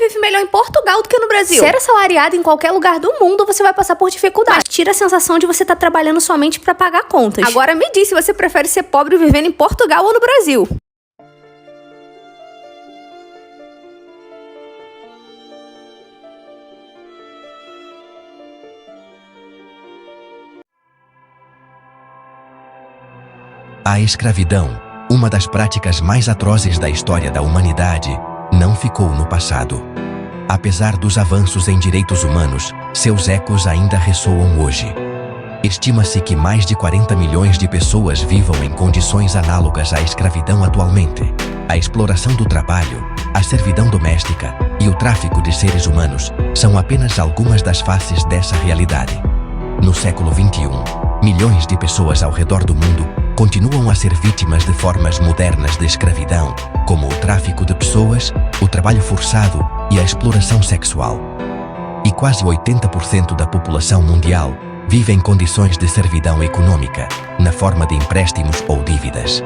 vive melhor em Portugal do que no Brasil. Ser assalariado em qualquer lugar do mundo, você vai passar por dificuldade. Mas tira a sensação de você estar trabalhando somente pra pagar contas. Agora me diz se você prefere ser pobre vivendo em Portugal ou no Brasil. A escravidão, uma das práticas mais atrozes da história da humanidade, não ficou no passado. Apesar dos avanços em direitos humanos, seus ecos ainda ressoam hoje. Estima-se que mais de 40 milhões de pessoas vivam em condições análogas à escravidão atualmente. A exploração do trabalho, a servidão doméstica e o tráfico de seres humanos são apenas algumas das faces dessa realidade. No século XXI, milhões de pessoas ao redor do mundo continuam a ser vítimas de formas modernas de escravidão, como o tráfico de pessoas, o trabalho forçado e a exploração sexual. E quase 80% da população mundial vive em condições de servidão econômica, na forma de empréstimos ou dívidas.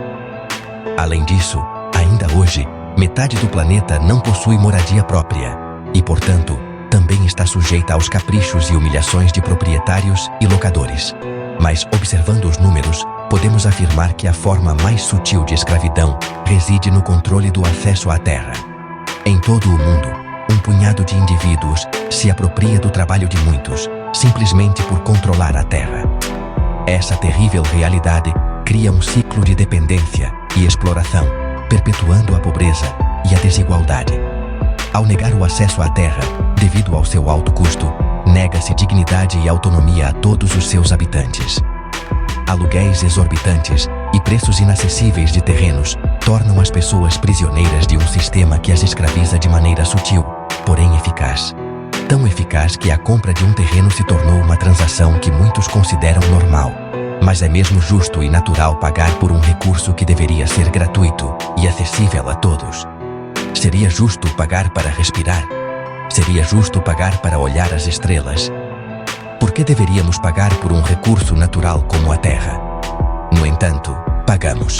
Além disso, ainda hoje, metade do planeta não possui moradia própria e, portanto, também está sujeita aos caprichos e humilhações de proprietários e locadores. Mas, observando os números, podemos afirmar que a forma mais sutil de escravidão reside no controle do acesso à terra. Em todo o mundo, um punhado de indivíduos se apropria do trabalho de muitos, simplesmente por controlar a terra. Essa terrível realidade cria um ciclo de dependência e exploração, perpetuando a pobreza e a desigualdade. Ao negar o acesso à terra, devido ao seu alto custo, nega-se dignidade e autonomia a todos os seus habitantes. Aluguéis exorbitantes e preços inacessíveis de terrenos tornam as pessoas prisioneiras de um sistema que as escraviza de maneira sutil, porém eficaz. Tão eficaz que a compra de um terreno se tornou uma transação que muitos consideram normal. Mas é mesmo justo e natural pagar por um recurso que deveria ser gratuito e acessível a todos. Seria justo pagar para respirar? Seria justo pagar para olhar as estrelas? Por que deveríamos pagar por um recurso natural como a terra? No entanto, pagamos.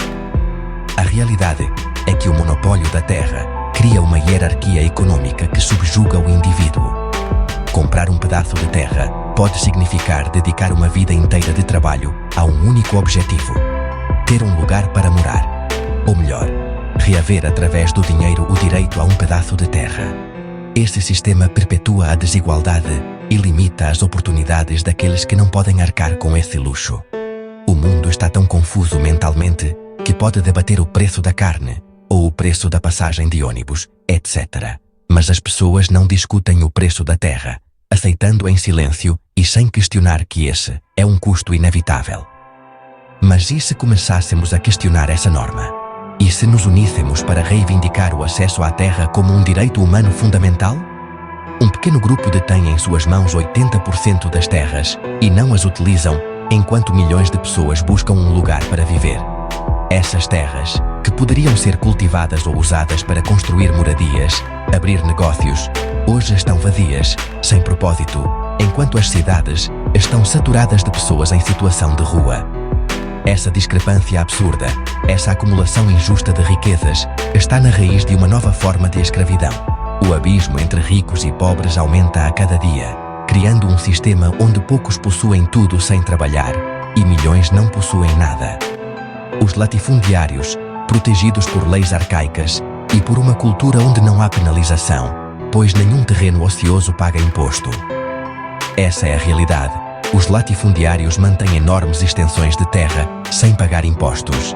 A realidade é que o monopólio da terra cria uma hierarquia econômica que subjuga o indivíduo. Comprar um pedaço de terra pode significar dedicar uma vida inteira de trabalho a um único objetivo: ter um lugar para morar. Ou melhor, reaver através do dinheiro o direito a um pedaço de terra. Esse sistema perpetua a desigualdade e limita as oportunidades daqueles que não podem arcar com esse luxo. O mundo está tão confuso mentalmente que pode debater o preço da carne ou o preço da passagem de ônibus, etc. Mas as pessoas não discutem o preço da terra, aceitando em silêncio e sem questionar que esse é um custo inevitável. Mas e se começássemos a questionar essa norma? E se nos uníssemos para reivindicar o acesso à terra como um direito humano fundamental? Um pequeno grupo detém em suas mãos 80% das terras e não as utilizam, enquanto milhões de pessoas buscam um lugar para viver. Essas terras, que poderiam ser cultivadas ou usadas para construir moradias, abrir negócios, hoje estão vazias, sem propósito, enquanto as cidades estão saturadas de pessoas em situação de rua. Essa discrepância absurda, essa acumulação injusta de riquezas, está na raiz de uma nova forma de escravidão. O abismo entre ricos e pobres aumenta a cada dia, criando um sistema onde poucos possuem tudo sem trabalhar e milhões não possuem nada. Os latifundiários, protegidos por leis arcaicas e por uma cultura onde não há penalização, pois nenhum terreno ocioso paga imposto. Essa é a realidade. Os latifundiários mantêm enormes extensões de terra sem pagar impostos.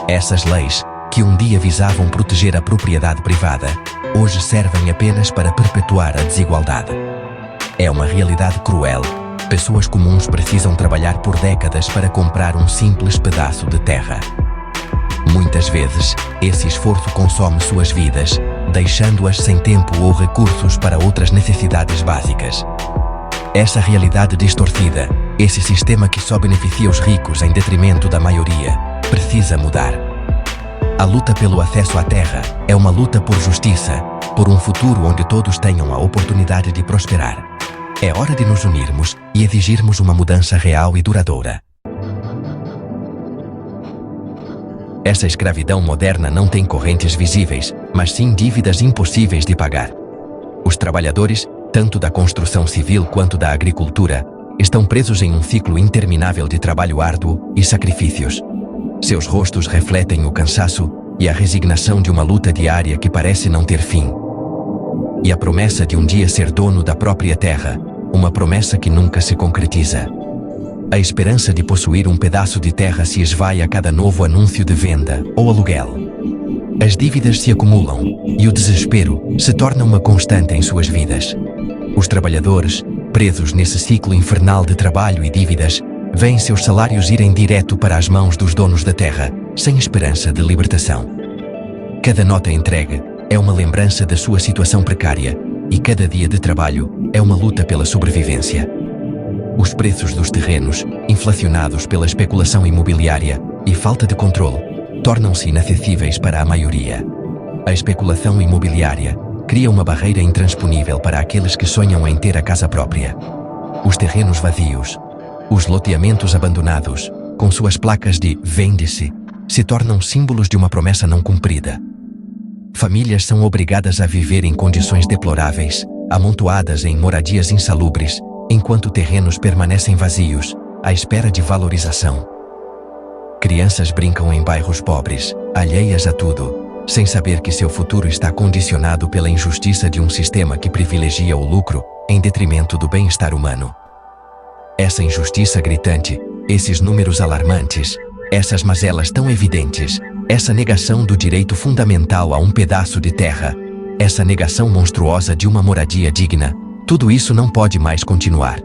Essas leis, que um dia visavam proteger a propriedade privada, hoje servem apenas para perpetuar a desigualdade. É uma realidade cruel. Pessoas comuns precisam trabalhar por décadas para comprar um simples pedaço de terra. Muitas vezes, esse esforço consome suas vidas, deixando-as sem tempo ou recursos para outras necessidades básicas. Essa realidade distorcida, esse sistema que só beneficia os ricos em detrimento da maioria, precisa mudar. A luta pelo acesso à terra é uma luta por justiça, por um futuro onde todos tenham a oportunidade de prosperar. É hora de nos unirmos e exigirmos uma mudança real e duradoura. Essa escravidão moderna não tem correntes visíveis, mas sim dívidas impossíveis de pagar. Os trabalhadores, tanto da construção civil quanto da agricultura, estão presos em um ciclo interminável de trabalho árduo e sacrifícios. Seus rostos refletem o cansaço e a resignação de uma luta diária que parece não ter fim. E a promessa de um dia ser dono da própria terra, uma promessa que nunca se concretiza. A esperança de possuir um pedaço de terra se esvai a cada novo anúncio de venda ou aluguel. As dívidas se acumulam e o desespero se torna uma constante em suas vidas. Os trabalhadores, presos nesse ciclo infernal de trabalho e dívidas, veem seus salários irem direto para as mãos dos donos da terra, sem esperança de libertação. Cada nota entregue é uma lembrança da sua situação precária e cada dia de trabalho é uma luta pela sobrevivência. Os preços dos terrenos, inflacionados pela especulação imobiliária e falta de controle, tornam-se inacessíveis para a maioria. A especulação imobiliária cria uma barreira intransponível para aqueles que sonham em ter a casa própria. Os terrenos vazios, os loteamentos abandonados, com suas placas de "vende-se", se tornam símbolos de uma promessa não cumprida. Famílias são obrigadas a viver em condições deploráveis, amontoadas em moradias insalubres, enquanto terrenos permanecem vazios, à espera de valorização. Crianças brincam em bairros pobres, alheias a tudo, sem saber que seu futuro está condicionado pela injustiça de um sistema que privilegia o lucro em detrimento do bem-estar humano. Essa injustiça gritante, esses números alarmantes, essas mazelas tão evidentes, essa negação do direito fundamental a um pedaço de terra, essa negação monstruosa de uma moradia digna, tudo isso não pode mais continuar.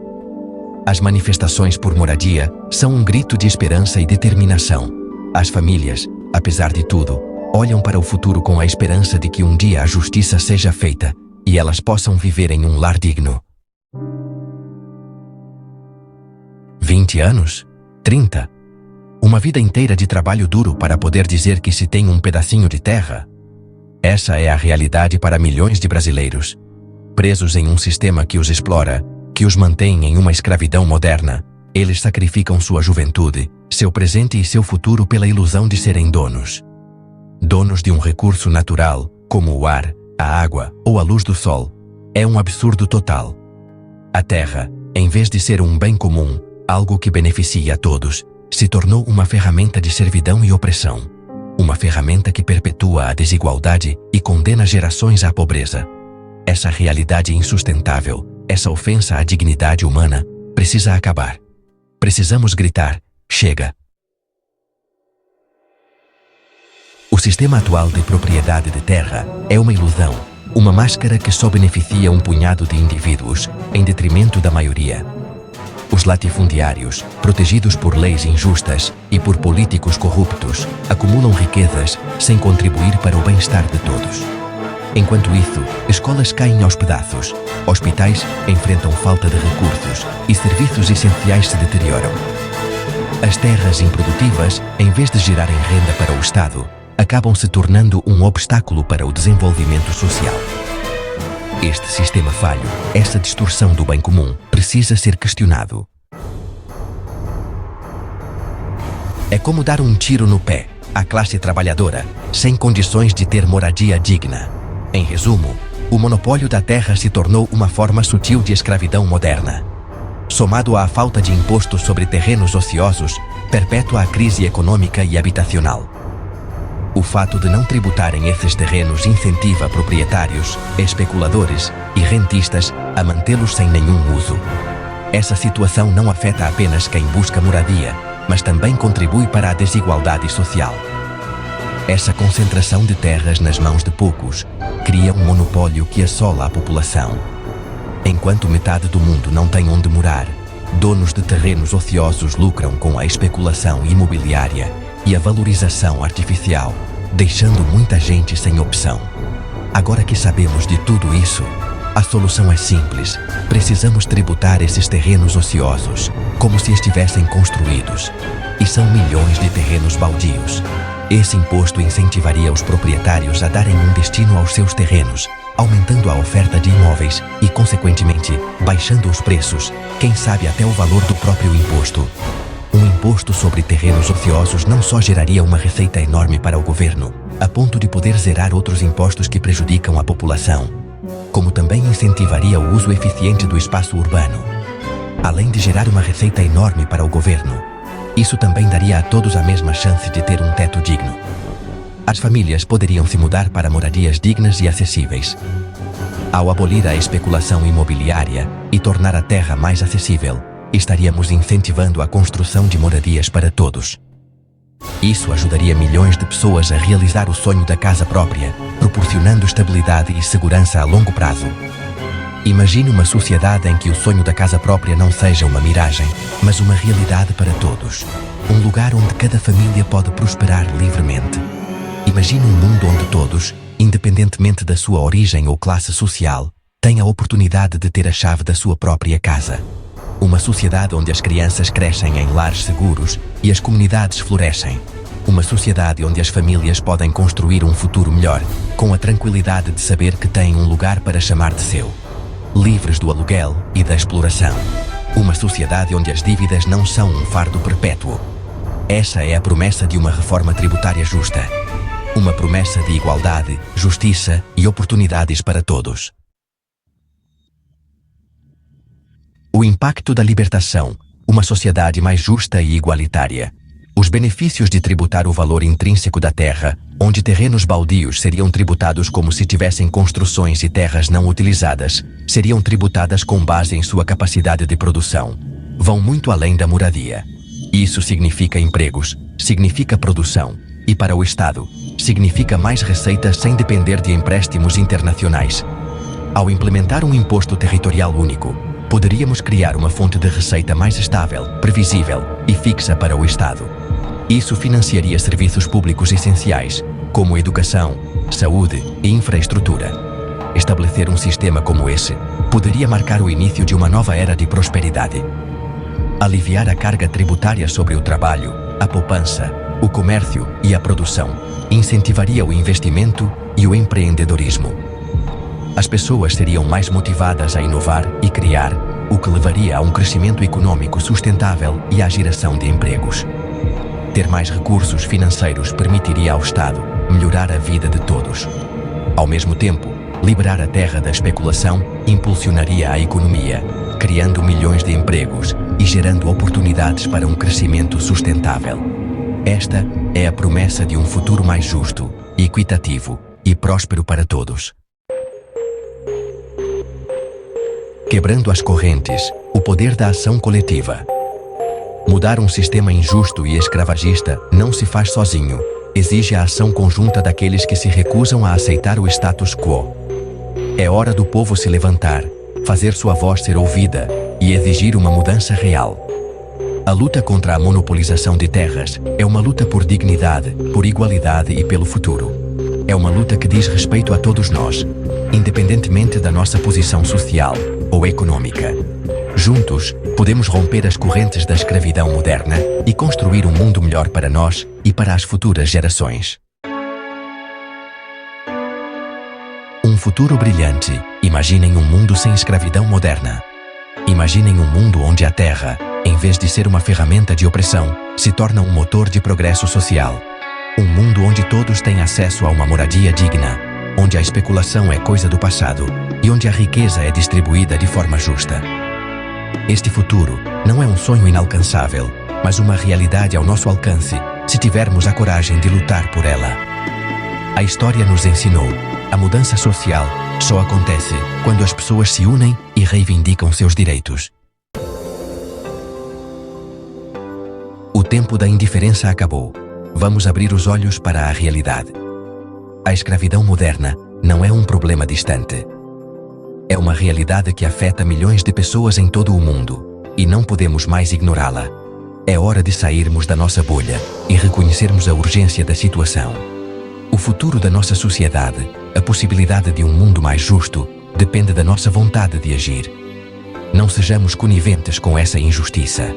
As manifestações por moradia são um grito de esperança e determinação. As famílias, apesar de tudo, olham para o futuro com a esperança de que um dia a justiça seja feita e elas possam viver em um lar digno. 20 anos? 30? Uma vida inteira de trabalho duro para poder dizer que se tem um pedacinho de terra? Essa é a realidade para milhões de brasileiros. Presos em um sistema que os explora, que os mantém em uma escravidão moderna, eles sacrificam sua juventude, seu presente e seu futuro pela ilusão de serem donos. Donos de um recurso natural, como o ar, a água ou a luz do sol. É um absurdo total. A terra, em vez de ser um bem comum, algo que beneficia a todos, se tornou uma ferramenta de servidão e opressão. Uma ferramenta que perpetua a desigualdade e condena gerações à pobreza. Essa realidade insustentável, essa ofensa à dignidade humana, precisa acabar. Precisamos gritar: chega! O sistema atual de propriedade de terra é uma ilusão, uma máscara que só beneficia um punhado de indivíduos, em detrimento da maioria. Os latifundiários, protegidos por leis injustas e por políticos corruptos, acumulam riquezas sem contribuir para o bem-estar de todos. Enquanto isso, escolas caem aos pedaços, hospitais enfrentam falta de recursos e serviços essenciais se deterioram. As terras improdutivas, em vez de gerarem renda para o Estado, acabam se tornando um obstáculo para o desenvolvimento social. Este sistema falho, essa distorção do bem comum, precisa ser questionado. É como dar um tiro no pé à classe trabalhadora, sem condições de ter moradia digna. Em resumo, o monopólio da terra se tornou uma forma sutil de escravidão moderna. Somado à falta de imposto sobre terrenos ociosos, perpétua a crise econômica e habitacional. O fato de não tributarem esses terrenos incentiva proprietários, especuladores e rentistas a mantê-los sem nenhum uso. Essa situação não afeta apenas quem busca moradia, mas também contribui para a desigualdade social. Essa concentração de terras nas mãos de poucos cria um monopólio que assola a população. Enquanto metade do mundo não tem onde morar, donos de terrenos ociosos lucram com a especulação imobiliária e a valorização artificial, deixando muita gente sem opção. Agora que sabemos de tudo isso, a solução é simples. Precisamos tributar esses terrenos ociosos, como se estivessem construídos. E são milhões de terrenos baldios. Esse imposto incentivaria os proprietários a darem um destino aos seus terrenos, aumentando a oferta de imóveis e, consequentemente, baixando os preços, quem sabe até o valor do próprio imposto. Um imposto sobre terrenos ociosos não só geraria uma receita enorme para o governo, a ponto de poder zerar outros impostos que prejudicam a população, como também incentivaria o uso eficiente do espaço urbano. Além de gerar uma receita enorme para o governo, isso também daria a todos a mesma chance de ter um teto digno. As famílias poderiam se mudar para moradias dignas e acessíveis. Ao abolir a especulação imobiliária e tornar a terra mais acessível, estaríamos incentivando a construção de moradias para todos. Isso ajudaria milhões de pessoas a realizar o sonho da casa própria, proporcionando estabilidade e segurança a longo prazo. Imagine uma sociedade em que o sonho da casa própria não seja uma miragem, mas uma realidade para todos. Um lugar onde cada família pode prosperar livremente. Imagine um mundo onde todos, independentemente da sua origem ou classe social, têm a oportunidade de ter a chave da sua própria casa. Uma sociedade onde as crianças crescem em lares seguros e as comunidades florescem. Uma sociedade onde as famílias podem construir um futuro melhor, com a tranquilidade de saber que têm um lugar para chamar de seu. Livres do aluguel e da exploração. Uma sociedade onde as dívidas não são um fardo perpétuo. Essa é a promessa de uma reforma tributária justa. Uma promessa de igualdade, justiça e oportunidades para todos. O impacto da libertação, uma sociedade mais justa e igualitária. Os benefícios de tributar o valor intrínseco da terra, onde terrenos baldios seriam tributados como se tivessem construções e terras não utilizadas, seriam tributadas com base em sua capacidade de produção. Vão muito além da moradia. Isso significa empregos, significa produção, e para o Estado, significa mais receitas sem depender de empréstimos internacionais. Ao implementar um imposto territorial único, poderíamos criar uma fonte de receita mais estável, previsível e fixa para o Estado. Isso financiaria serviços públicos essenciais, como educação, saúde e infraestrutura. Estabelecer um sistema como esse poderia marcar o início de uma nova era de prosperidade. Aliviar a carga tributária sobre o trabalho, a poupança, o comércio e a produção incentivaria o investimento e o empreendedorismo. As pessoas seriam mais motivadas a inovar e criar, o que levaria a um crescimento econômico sustentável e à geração de empregos. Ter mais recursos financeiros permitiria ao Estado melhorar a vida de todos. Ao mesmo tempo, liberar a terra da especulação impulsionaria a economia, criando milhões de empregos e gerando oportunidades para um crescimento sustentável. Esta é a promessa de um futuro mais justo, equitativo e próspero para todos. Quebrando as correntes, o poder da ação coletiva. Mudar um sistema injusto e escravagista não se faz sozinho. Exige a ação conjunta daqueles que se recusam a aceitar o status quo. É hora do povo se levantar, fazer sua voz ser ouvida e exigir uma mudança real. A luta contra a monopolização de terras é uma luta por dignidade, por igualdade e pelo futuro. É uma luta que diz respeito a todos nós, independentemente da nossa posição social ou econômica. Juntos, podemos romper as correntes da escravidão moderna e construir um mundo melhor para nós e para as futuras gerações. Um futuro brilhante. Imaginem um mundo sem escravidão moderna. Imaginem um mundo onde a terra, em vez de ser uma ferramenta de opressão, se torna um motor de progresso social. Um mundo onde todos têm acesso a uma moradia digna, onde a especulação é coisa do passado e onde a riqueza é distribuída de forma justa. Este futuro não é um sonho inalcançável, mas uma realidade ao nosso alcance, se tivermos a coragem de lutar por ela. A história nos ensinou: a mudança social só acontece quando as pessoas se unem e reivindicam seus direitos. O tempo da indiferença acabou. Vamos abrir os olhos para a realidade. A escravidão moderna não é um problema distante. É uma realidade que afeta milhões de pessoas em todo o mundo, e não podemos mais ignorá-la. É hora de sairmos da nossa bolha e reconhecermos a urgência da situação. O futuro da nossa sociedade, a possibilidade de um mundo mais justo, depende da nossa vontade de agir. Não sejamos coniventes com essa injustiça.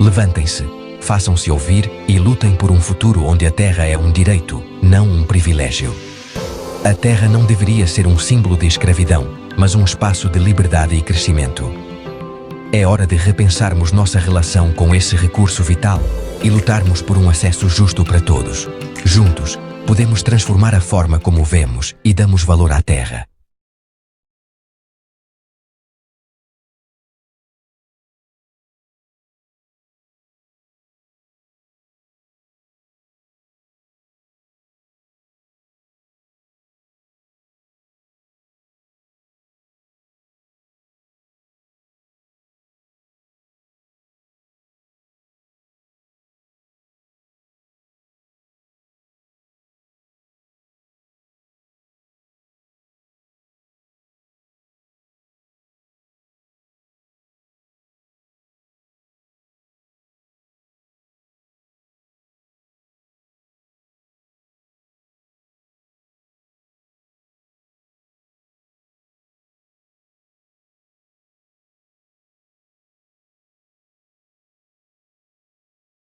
Levantem-se, façam-se ouvir e lutem por um futuro onde a terra é um direito, não um privilégio. A terra não deveria ser um símbolo de escravidão, mas um espaço de liberdade e crescimento. É hora de repensarmos nossa relação com esse recurso vital e lutarmos por um acesso justo para todos. Juntos, podemos transformar a forma como vemos e damos valor à terra.